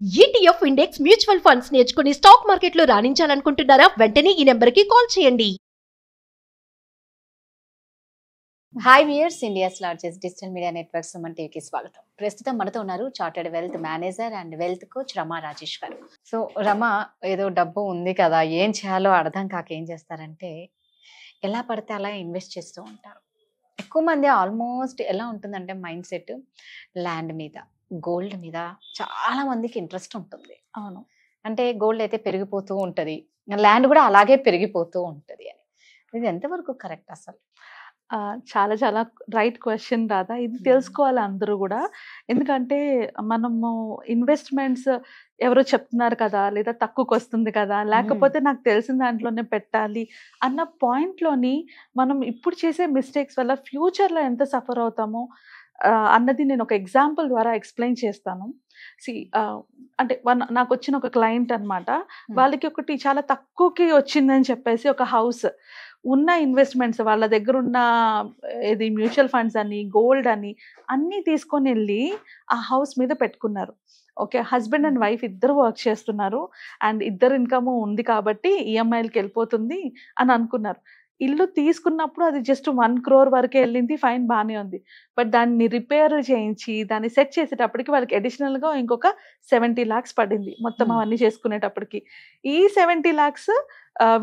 ETF index mutual funds నేర్చుకుని stock మార్కెట్లో రాణించాలనుకుంటున్నారా? వెంటనే ఈ నెంబర్కి కాల్ చేయండి. Hi viewers, India's largest digital media network Suman టీవీకి స్వాగతం. ప్రస్తుతం మనతో ఉన్నారు chartered wealth manager and wealth coach Rama Rajesh గారు. సో రమా, ఏదో డబ్బు ఉంది కదా, ఏం చేయాలో అర్థం కాక ఏం చేస్తారంటే ఎలా పడితే అలా ఇన్వెస్ట్ చేస్తూ ఉంటారు. ఎక్కువ మంది ఆల్మోస్ట్ ఎలా ఉంటుందంటే మైండ్ సెట్ ల్యాండ్ మీద, గోల్డ్ మీద చాలా మందికి ఇంట్రెస్ట్ ఉంటుంది. అవును. అంటే గోల్డ్ అయితే పెరిగిపోతూ ఉంటుంది, ల్యాండ్ కూడా అలాగే పెరిగిపోతూ ఉంటుంది అని. ఇది ఎంతవరకు కరెక్ట్ అసలు? చాలా చాలా రైట్ క్వశ్చన్ రాదా. ఇది తెలుసుకోవాలి అందరూ కూడా. ఎందుకంటే మనము ఇన్వెస్ట్మెంట్స్ ఎవరో చెప్తున్నారు కదా, లేదా తక్కువకి వస్తుంది కదా, లేకపోతే నాకు తెలిసిన దాంట్లోనే పెట్టాలి అన్న పాయింట్లోని మనం ఇప్పుడు చేసే మిస్టేక్స్ వల్ల ఫ్యూచర్లో ఎంత సఫర్ అవుతామో అన్నది నేను ఒక ఎగ్జాంపుల్ ద్వారా ఎక్స్ప్లెయిన్ చేస్తాను. అంటే నాకు వచ్చిన ఒక క్లయింట్ అనమాట. వాళ్ళకి ఒకటి చాలా తక్కువకి వచ్చిందని చెప్పేసి ఒక హౌస్ ఉన్న ఇన్వెస్ట్మెంట్స్ వాళ్ళ దగ్గర ఉన్న ఇది మ్యూచువల్ ఫండ్స్ అని, గోల్డ్ అని అన్నీ తీసుకొని వెళ్ళి ఆ హౌస్ మీద పెట్టుకున్నారు. ఓకే, హస్బెండ్ అండ్ వైఫ్ ఇద్దరు వర్క్ చేస్తున్నారు అండ్ ఇద్దరు ఇన్కమ్ ఉంది కాబట్టి ఈఎంఐలకి వెళ్ళిపోతుంది అని అనుకున్నారు. ఇల్లు తీసుకున్నప్పుడు అది జస్ట్ 1 crore వరకే వెళ్ళింది, ఫైన్, బాగానే ఉంది. బట్ దాన్ని రిపేర్ చేయించి దాన్ని సెట్ చేసేటప్పటికి వాళ్ళకి అడిషనల్గా ఇంకొక 70 lakhs పడింది మొత్తం అవన్నీ చేసుకునేటప్పటికి. ఈ 70 lakhs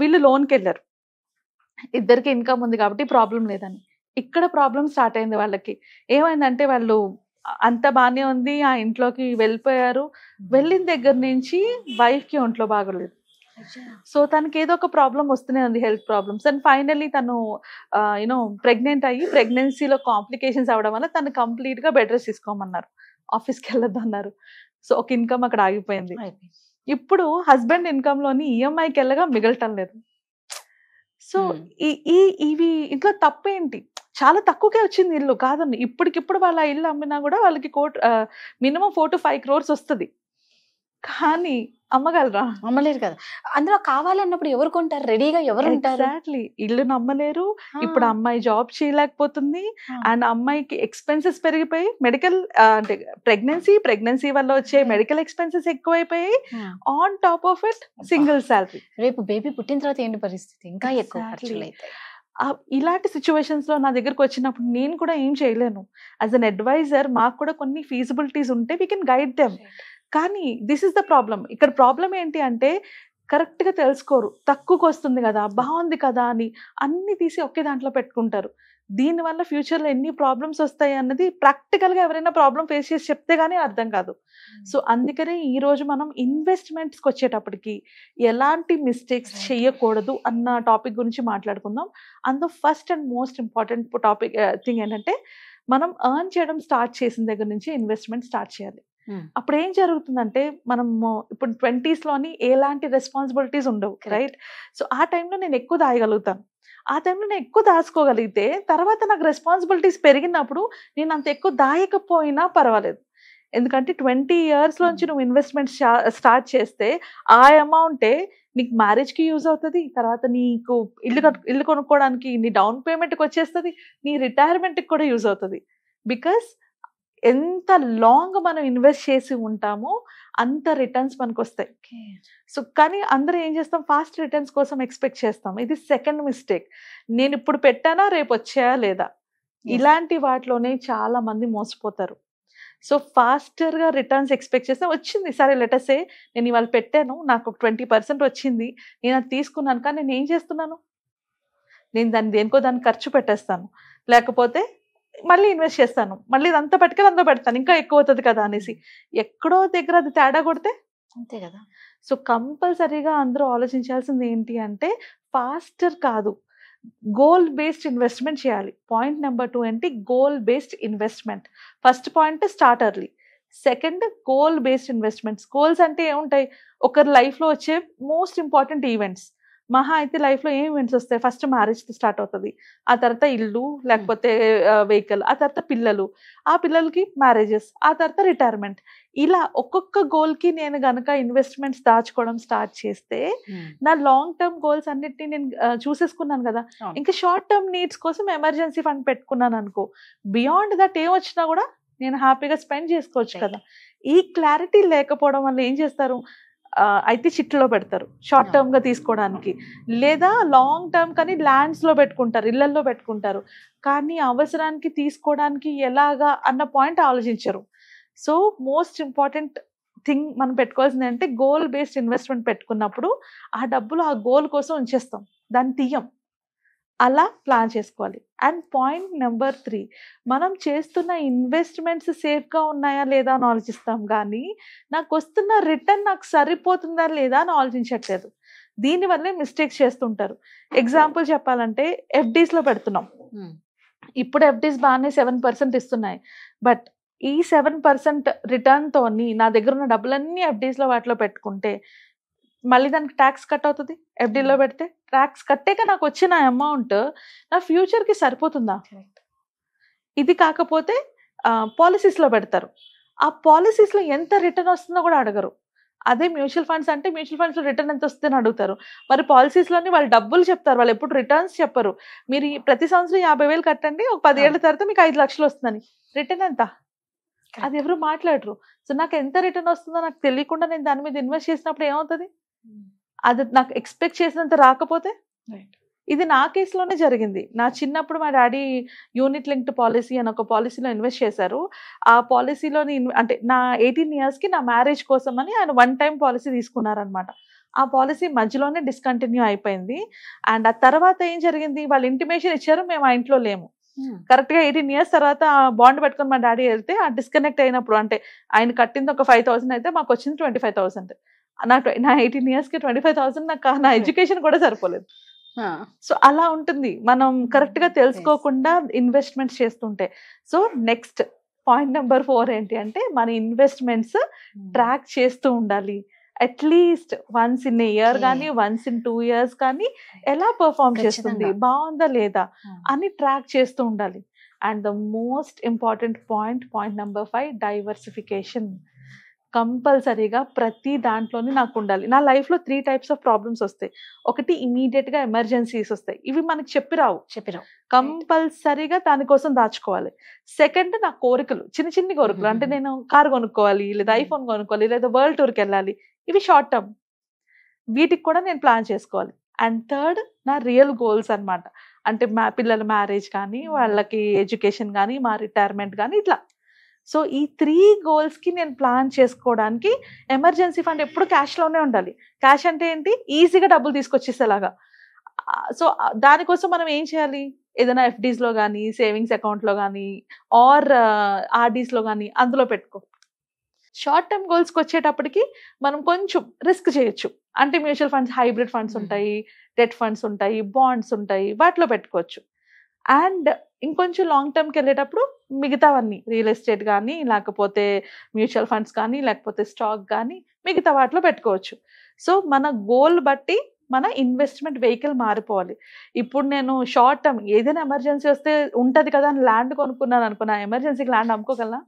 వీళ్ళు లోన్కి వెళ్ళారు. ఇద్దరికి ఇన్కమ్ ఉంది కాబట్టి ప్రాబ్లం లేదని. ఇక్కడ ప్రాబ్లం స్టార్ట్ అయింది వాళ్ళకి. ఏమైందంటే వాళ్ళు అంత బాగానే ఉంది, ఆ ఇంట్లోకి వెళ్ళిపోయారు. వెళ్ళిన దగ్గర నుంచి వైఫ్కి ఒంట్లో బాగోలేదు. సో తనకి ఏదో ఒక ప్రాబ్లం వస్తూనే ఉంది, హెల్త్ ప్రాబ్లమ్స్. అండ్ ఫైనల్లీ తను ప్రెగ్నెంట్ అయ్యి ప్రెగ్నెన్సీలో కాంప్లికేషన్స్ అవ్వడం వల్ల తను కంప్లీట్గా బెడ్ రెస్ట్ తీసుకోమన్నారు, ఆఫీస్కి వెళ్ళొద్దు అన్నారు. సో ఒక ఇన్కమ్ అక్కడ ఆగిపోయింది. ఇప్పుడు హస్బెండ్ ఇన్కమ్లోని ఈఎంఐకి వెళ్ళగా మిగలటం లేదు. సో ఇవి ఇంట్లో తప్పేంటి? చాలా తక్కువకే వచ్చింది ఇల్లు కాదండి. ఇప్పటికిప్పుడు వాళ్ళ ఇల్లు అమ్మినా కూడా వాళ్ళకి మినిమం 4 to 5 crores వస్తుంది. కానీ అమ్మగలరా? అమ్మలేరు కదా. అందులో కావాలన్నప్పుడు ఎవరు కొంటారు? రెడీగా ఎవరు ఉంటారు? ఎగ్జాక్ట్లీ, ఇల్లు నమ్మలేరు. ఇప్పుడు అమ్మాయి జాబ్ చేయలేకపోతుంది అండ్ అమ్మాయికి ఎక్స్పెన్సెస్ పెరిగిపోయి, మెడికల్ అంటే ప్రెగ్నెన్సీ వల్ల వచ్చే మెడికల్ ఎక్స్పెన్సెస్ ఎక్కువైపోయాయి. On top of it single salary. రేపు బేబీ పుట్టిన తర్వాత ఏంటి పరిస్థితి? ఇంకా ఎక్కువ ఖర్చులు అవుతాయి. ఇలాంటి సిచ్యువేషన్స్ లో నా దగ్గరకు వచ్చినప్పుడు నేను కూడా ఏం చేయలేను. యాజ్ అన్ అడ్వైజర్ మాకు కూడా కొన్ని ఫీజిబిలిటీస్ ఉంటే వీ కెన్ గైడ్ దెమ్. కానీ దిస్ ఇస్ ద ప్రాబ్లం. ఇక్కడ ప్రాబ్లం ఏంటి అంటే కరెక్ట్గా తెలుసుకోరు. తక్కువకి వస్తుంది కదా, బాగుంది కదా అని అన్ని తీసి ఒకే దాంట్లో పెట్టుకుంటారు. దీనివల్ల ఫ్యూచర్లో ఎన్ని ప్రాబ్లమ్స్ వస్తాయి అన్నది ప్రాక్టికల్గా ఎవరైనా ప్రాబ్లం ఫేస్ చేసి చెప్తే కానీ అర్థం కాదు. సో అందుకనే ఈరోజు మనం ఇన్వెస్ట్మెంట్స్కి వచ్చేటప్పటికి ఎలాంటి మిస్టేక్స్ చేయకూడదు అన్న టాపిక్ గురించి మాట్లాడుకుందాం. అందులో first and most important thing ఏంటంటే మనం ఎర్న్ చేయడం స్టార్ట్ చేసిన దగ్గర నుంచి ఇన్వెస్ట్మెంట్ స్టార్ట్ చేయాలి. అప్పుడు ఏం జరుగుతుందంటే మనం ఇప్పుడు 20s లోని ఎలాంటి రెస్పాన్సిబిలిటీస్ ఉండవు, రైట్? సో ఆ టైంలో నేను ఎక్కువ దాయగలుగుతాను. ఆ టైంలో నేను ఎక్కువ దాచుకోగలిగితే తర్వాత నాకు రెస్పాన్సిబిలిటీస్ పెరిగినప్పుడు నేను అంత ఎక్కువ దాయకపోయినా పర్వాలేదు. ఎందుకంటే 20 years లోంచి నువ్వు ఇన్వెస్ట్మెంట్ స్టార్ట్ చేస్తే ఆ అమౌంటే నీకు మ్యారేజ్కి యూజ్ అవుతుంది, తర్వాత నీకు ఇల్లు కొనుక్కోవడానికి నీ డౌన్ పేమెంట్కి వచ్చేస్తుంది, నీ రిటైర్మెంట్కి కూడా యూజ్ అవుతుంది. బికాస్ ఎంత లాంగ్ మనం ఇన్వెస్ట్ చేసి ఉంటామో అంత రిటర్న్స్ మనకు వస్తాయి. సో కానీ అందరూ ఏం చేస్తాం, ఫాస్ట్ రిటర్న్స్ కోసం ఎక్స్పెక్ట్ చేస్తాం. ఇది సెకండ్ మిస్టేక్. నేను ఇప్పుడు పెట్టానా రేపు వచ్చాయా లేదా, ఇలాంటి వాటిలోనే చాలా మంది మోసపోతారు. సో ఫాస్టర్గా రిటర్న్స్ ఎక్స్పెక్ట్ చేస్తే వచ్చింది, సరే లెటసే నేను ఇవాళ పెట్టాను, నాకు 20% వచ్చింది, నేను అది తీసుకున్నాను. కానీ నేను ఏం చేస్తున్నాను, నేను దేనికో దాన్ని ఖర్చు పెట్టేస్తాను, లేకపోతే మళ్ళీ ఇన్వెస్ట్ చేస్తాను, మళ్ళీ ఇదంతా పట్టుకెళ్ళి అందులో పెడతాను, ఇంకా ఎక్కువ అవుతుంది కదా అనేసి. ఎక్కడో దగ్గర అది తేడా కొడితే అంతే కదా. సో కంపల్సరీగా అందరూ ఆలోచించాల్సింది ఏంటి అంటే ఫాస్టర్ కాదు, గోల్ బేస్డ్ ఇన్వెస్ట్మెంట్ చేయాలి. పాయింట్ నెంబర్ 2 ఏంటి, goal based investment. First point start early, second goal based investments. Goals అంటే ఏముంటాయి, ఒకరి లైఫ్లో వచ్చే మోస్ట్ ఇంపార్టెంట్ ఈవెంట్స్. మహా అయితే లైఫ్లో ఏం ఈవెంట్స్ వస్తాయి, ఫస్ట్ మ్యారేజ్ స్టార్ట్ అవుతుంది, ఆ తర్వాత ఇల్లు లేకపోతే వెహికల్, ఆ తర్వాత పిల్లలు, ఆ పిల్లలకి మ్యారేజెస్, ఆ తర్వాత రిటైర్మెంట్. ఇలా ఒక్కొక్క గోల్కి నేను గనక ఇన్వెస్ట్మెంట్స్ దాచుకోవడం స్టార్ట్ చేస్తే నా లాంగ్ టర్మ్ గోల్స్ అన్నిటిని నేను చూసేసుకున్నాను కదా. ఇంకా షార్ట్ టర్మ్ నీడ్స్ కోసం ఎమర్జెన్సీ ఫండ్ పెట్టుకున్నాను అనుకో, బియాండ్ దట్ ఏం వచ్చినా కూడా నేను హ్యాపీగా స్పెండ్ చేసుకోవచ్చు Right. కదా. ఈ క్లారిటీ లేకపోవడం వల్ల ఏం చేస్తారు, అయితే చిట్లో పెడతారు షార్ట్ టర్మ్ గా తీసుకోవడానికి, లేదా లాంగ్ టర్మ్ కానీ ల్యాండ్స్ లో పెట్టుకుంటారు, ఇళ్లలో పెట్టుకుంటారు, కానీ అవసరానికి తీసుకోవడానికి ఎలాగా అన్న పాయింట్ ఆలోచించరు. సో మోస్ట్ ఇంపార్టెంట్ థింగ్ మనం పెట్టుకోవాల్సింది అంటే గోల్ బేస్డ్ ఇన్వెస్ట్మెంట్ పెట్టుకున్నప్పుడు ఆ డబ్బులు ఆ గోల్ కోసం ఉంచేస్తాం, దాన్ని తీయం. అలా ప్లాన్ చేసుకోవాలి. అండ్ పాయింట్ నెంబర్ 3, మనం చేస్తున్న ఇన్వెస్ట్మెంట్స్ సేఫ్గా ఉన్నాయా లేదా అని ఆలోచిస్తాం, కానీ నాకు వస్తున్న రిటర్న్ నాకు సరిపోతుందా లేదా అని ఆలోచించట్లేదు. దీనివల్లే మిస్టేక్స్ చేస్తుంటారు. ఎగ్జాంపుల్ చెప్పాలంటే ఎఫ్డీస్లో పెడుతున్నాం, ఇప్పుడు ఎఫ్డీస్ బాగానే 7% ఇస్తున్నాయి, బట్ ఈ 7% రిటర్న్తోని నా దగ్గర ఉన్న డబ్బులన్నీ ఎఫ్డీస్లో వాటిలో పెట్టుకుంటే మళ్ళీ దానికి ట్యాక్స్ కట్ అవుతుంది. ఎఫ్డీలో పెడితే ట్యాక్స్ కట్టాక నాకు వచ్చిన అమౌంట్ నా ఫ్యూచర్కి సరిపోతుందా? ఇది కాకపోతే పాలసీస్లో పెడతారు, ఆ పాలసీస్లో ఎంత రిటర్న్ వస్తుందో కూడా అడగరు. అదే మ్యూచువల్ ఫండ్స్ అంటే మ్యూచువల్ ఫండ్స్లో రిటర్న్ ఎంత వస్తుందని అడుగుతారు. మరి పాలసీస్లోని వాళ్ళు డబ్బులు చెప్తారు, వాళ్ళు ఎప్పుడు రిటర్న్స్ చెప్పరు. మీరు ప్రతి సంవత్సరం 50,000 కట్టండి, ఒక 10 ఏళ్ల తర్వాత మీకు 5 లక్షలు వస్తుందని. రిటర్న్ ఎంత? అది ఎవరు మాట్లాడరు. సో నాకు ఎంత రిటర్న్ వస్తుందో నాకు తెలియకుండా నేను దాని మీద ఇన్వెస్ట్ చేసినప్పుడు ఏమవుతుంది, అది నాకు ఎక్స్పెక్ట్ చేసినంత రాకపోతే. ఇది నా కేసులోనే జరిగింది. నా చిన్నప్పుడు మా డాడీ యూనిట్ లింక్డ్ పాలసీ అని ఒక పాలసీలో ఇన్వెస్ట్ చేశారు. ఆ పాలసీలోని అంటే నా 18 yearsకి నా మ్యారేజ్ కోసం అని ఆయన 1 time పాలసీ తీసుకున్నారనమాట. ఆ పాలసీ మధ్యలోనే డిస్కంటిన్యూ అయిపోయింది. అండ్ ఆ తర్వాత ఏం జరిగింది, వాళ్ళు ఇంటిమేషన్ ఇచ్చారు, మేము ఆ ఇంట్లో లేము. కరెక్ట్గా 18 years తర్వాత ఆ బాండ్ పెట్టుకుని మా డాడీ వెళ్తే ఆ డిస్కనెక్ట్ అయినప్పుడు, అంటే ఆయన కట్టింది ఒక 5,000 అయితే మాకు వచ్చింది 25,000. నా 18 yearsకి 25,000 నాకు నా ఎడ్యుకేషన్ కూడా సరిపోలేదు. సో అలా ఉంటుంది మనం కరెక్ట్ గా తెలుసుకోకుండా ఇన్వెస్ట్మెంట్స్ చేస్తుంటే. సో నెక్స్ట్ పాయింట్ నెంబర్ 4 ఏంటి అంటే మన ఇన్వెస్ట్మెంట్స్ ట్రాక్ చేస్తూ ఉండాలి. At least once in a year కానీ వన్స్ ఇన్ 2 years కానీ ఎలా పర్ఫార్మ్ చేస్తుంది, బాగుందా లేదా అని ట్రాక్ చేస్తూ ఉండాలి. And the most important point number 5, diversification. కంపల్సరీగా ప్రతి దాంట్లోనే నాకు ఉండాలి. నా లైఫ్లో 3 types ఆఫ్ ప్రాబ్లమ్స్ వస్తాయి. ఒకటి ఇమీడియట్ గా ఎమర్జెన్సీస్ వస్తాయి, ఇవి మనకి చెప్పిరావు, కంపల్సరీగా దానికోసం దాచుకోవాలి. సెకండ్ నా కోరికలు, చిన్ని కోరికలు, అంటే నేను కార్ కొనుక్కోవాలి, లేదా ఐఫోన్ కొనుక్కోవాలి, లేదా వరల్డ్ టూర్కి వెళ్ళాలి, ఇవి షార్ట్ టర్మ్, వీటికి కూడా నేను ప్లాన్ చేసుకోవాలి. అండ్ థర్డ్ నా రియల్ గోల్స్ అన్నమాట, అంటే పిల్లల మ్యారేజ్ కానీ, వాళ్ళకి ఎడ్యుకేషన్ కానీ, మా రిటైర్మెంట్ కానీ, ఇట్లా. సో ఈ 3 goalsకి నేను ప్లాన్ చేసుకోవడానికి ఎమర్జెన్సీ ఫండ్ ఎప్పుడు క్యాష్లోనే ఉండాలి. క్యాష్ అంటే ఏంటి, ఈజీగా డబ్బులు తీసుకొచ్చేసేలాగా. సో దానికోసం మనం ఏం చేయాలి, ఏదైనా ఎఫ్డీస్లో కానీ, సేవింగ్స్ అకౌంట్లో కానీ, ఆర్ ఆర్డీస్లో కానీ అందులో పెట్టుకో. షార్ట్ టర్మ్ గోల్స్కి వచ్చేటప్పటికి మనం కొంచెం రిస్క్ చేయొచ్చు, అంటే మ్యూచువల్ ఫండ్స్, హైబ్రిడ్ ఫండ్స్ ఉంటాయి, డెట్ ఫండ్స్ ఉంటాయి, బాండ్స్ ఉంటాయి, వాటిలో పెట్టుకోవచ్చు. అండ్ ఇంకొంచెం లాంగ్ టర్మ్కి వెళ్ళేటప్పుడు మిగతావన్నీ రియల్ ఎస్టేట్ కానీ, లేకపోతే మ్యూచువల్ ఫండ్స్ కానీ, లేకపోతే స్టాక్ కానీ, మిగతా వాటిలో పెట్టుకోవచ్చు. సో మన గోల్ బట్టి మన ఇన్వెస్ట్మెంట్ వెహికల్ మారిపోవాలి. ఇప్పుడు నేను షార్ట్ టర్మ్ ఏదైనా ఎమర్జెన్సీ వస్తే ఉంటది కదా అని ల్యాండ్ కొనుక్కున్నాను అనుకున్నా, ఎమర్జెన్సీకి ల్యాండ్ అమ్ముకోగలనా?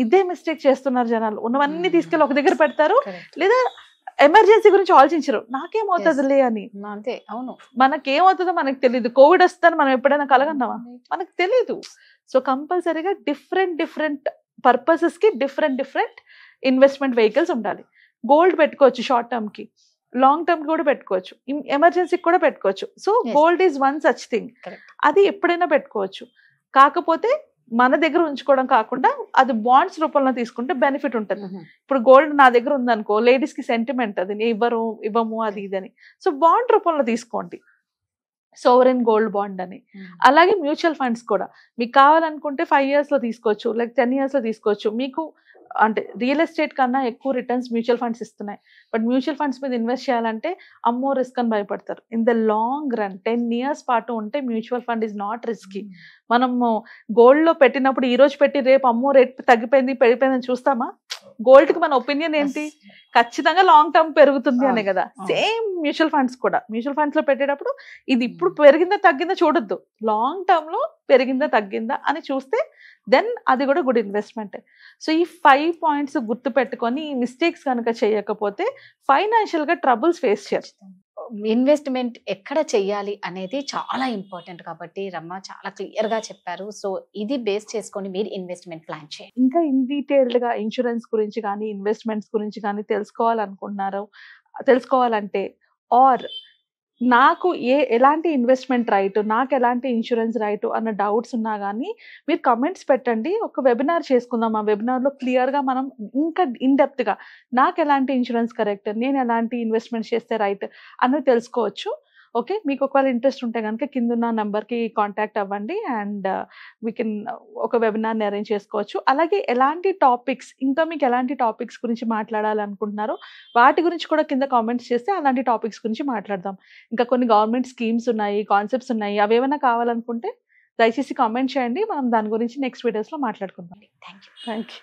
ఇదే మిస్టేక్ చేస్తున్నారు జనాలు. ఉన్నవన్నీ తీసుకెళ్ళి ఒక దగ్గర పెడతారు, లేదా ఎమర్జెన్సీ గురించి ఆలోచించరు, నాకేమవుతుందిలే అని. అంతే, అవును, మనకేమవుతుందో మనకు తెలియదు. కోవిడ్ వస్తుందని మనం ఎప్పుడైనా కలగన్నావా? మనకు తెలీదు. సో కంపల్సరీగా డిఫరెంట్ పర్పసెస్ కి డిఫరెంట్ ఇన్వెస్ట్మెంట్ వెహికల్స్ ఉండాలి. గోల్డ్ పెట్టుకోవచ్చు షార్ట్ టర్మ్ కి, లాంగ్ టర్మ్ కూడా పెట్టుకోవచ్చు, ఎమర్జెన్సీకి కూడా పెట్టుకోవచ్చు. So gold is one such thing, అది ఎప్పుడైనా పెట్టుకోవచ్చు. కాకపోతే మన దగ్గర ఉంచుకోవడం కాకుండా అది బాండ్స్ రూపంలో తీసుకుంటే బెనిఫిట్ ఉంటుంది. ఇప్పుడు గోల్డ్ నా దగ్గర ఉందనుకో, లేడీస్ కి సెంటిమెంట్, అది ఇవ్వము అది ఇదని. సో బాండ్ రూపంలో తీసుకోండి, సోవరెన్ గోల్డ్ బాండ్ అని. అలాగే మ్యూచువల్ ఫండ్స్ కూడా మీకు కావాలనుకుంటే 5 yearsలో తీసుకోవచ్చు, లైక్ 10 yearsలో తీసుకోవచ్చు. మీకు అంటే రియల్ ఎస్టేట్ కన్నా ఎక్కువ రిటర్న్స్ మ్యూచువల్ ఫండ్స్ ఇస్తున్నాయి, బట్ మ్యూచువల్ ఫండ్స్ మీద ఇన్వెస్ట్ చేయాలంటే అమ్మో రిస్క్ అని భయపడతారు. In the long run 10 years పాటు ఉంటే mutual fund is not risky. మనము గోల్డ్లో పెట్టినప్పుడు ఈ రోజు పెట్టి రేపు అమ్మో రేట్ తగ్గిపోయింది పెరిగిపోయిందని చూస్తామా? గోల్డ్ కి మన ఒపీనియన్ ఏంటి, ఖచ్చితంగా లాంగ్ టర్మ్ పెరుగుతుంది అనే కదా. సేమ్ మ్యూచువల్ ఫండ్స్ కూడా, మ్యూచువల్ ఫండ్స్ లో పెట్టేటప్పుడు ఇది ఇప్పుడు పెరిగిందా తగ్గిందా చూడొద్దు, లాంగ్ టర్మ్ లో పెరిగిందా తగ్గిందా అని చూస్తే దెన్ అది కూడా గుడ్ ఇన్వెస్ట్మెంట్. సో ఈ 5 points గుర్తు పెట్టుకొని ఈ మిస్టేక్స్ కనుక చేయకపోతే ఫైనాన్షియల్ గా ట్రబుల్స్ ఫేస్ చేస్తాం. ఇన్వెస్ట్మెంట్ ఎక్కడ చెయ్యాలి అనేది చాలా ఇంపార్టెంట్ కాబట్టి రమ్మ చాలా క్లియర్ గా చెప్పారు. సో ఇది బేస్ చేసుకొని మీరు ఇన్వెస్ట్మెంట్ ప్లాన్ చేయండి. ఇంకా ఇన్ డీటెయిల్డ్ గా ఇన్సూరెన్స్ గురించి కానీ ఇన్వెస్ట్మెంట్స్ గురించి కానీ తెలుసుకోవాలంటే ఆర్ నాకు ఎలాంటి ఇన్వెస్ట్మెంట్ రైట్, నాకు ఎలాంటి ఇన్సూరెన్స్ రైట్ అన్న డౌట్స్ ఉన్నా కానీ మీరు కమెంట్స్ పెట్టండి. ఒక వెబినార్ చేసుకుందాం. ఆ వెబినార్లో క్లియర్గా మనం ఇంకా ఇన్డెప్త్గా నాకు ఎలాంటి ఇన్సూరెన్స్ కరెక్ట్, నేను ఎలాంటి ఇన్వెస్ట్మెంట్ చేస్తే రైట్ అన్నది తెలుసుకోవచ్చు. ఓకే, మీకు ఒకవేళ ఇంట్రెస్ట్ ఉంటే కనుక కిందున్న నెంబర్కి కాంటాక్ట్ అవ్వండి అండ్ వీ కెన్ ఒక వెబినార్ని అరేంజ్ చేసుకోవచ్చు. అలాగే ఎలాంటి టాపిక్స్, ఇంకా మీకు ఎలాంటి టాపిక్స్ గురించి మాట్లాడాలనుకుంటున్నారో వాటి గురించి కూడా కింద కామెంట్స్ చేస్తే అలాంటి టాపిక్స్ గురించి మాట్లాడదాం. ఇంకా కొన్ని గవర్నమెంట్ స్కీమ్స్ ఉన్నాయి, కాన్సెప్ట్స్ ఉన్నాయి, అవి ఏమైనా కావాలనుకుంటే దయచేసి కామెంట్ చేయండి. మనం దాని గురించి నెక్స్ట్ వీడియోస్లో మాట్లాడుకుందాం. Thank you. Thank you.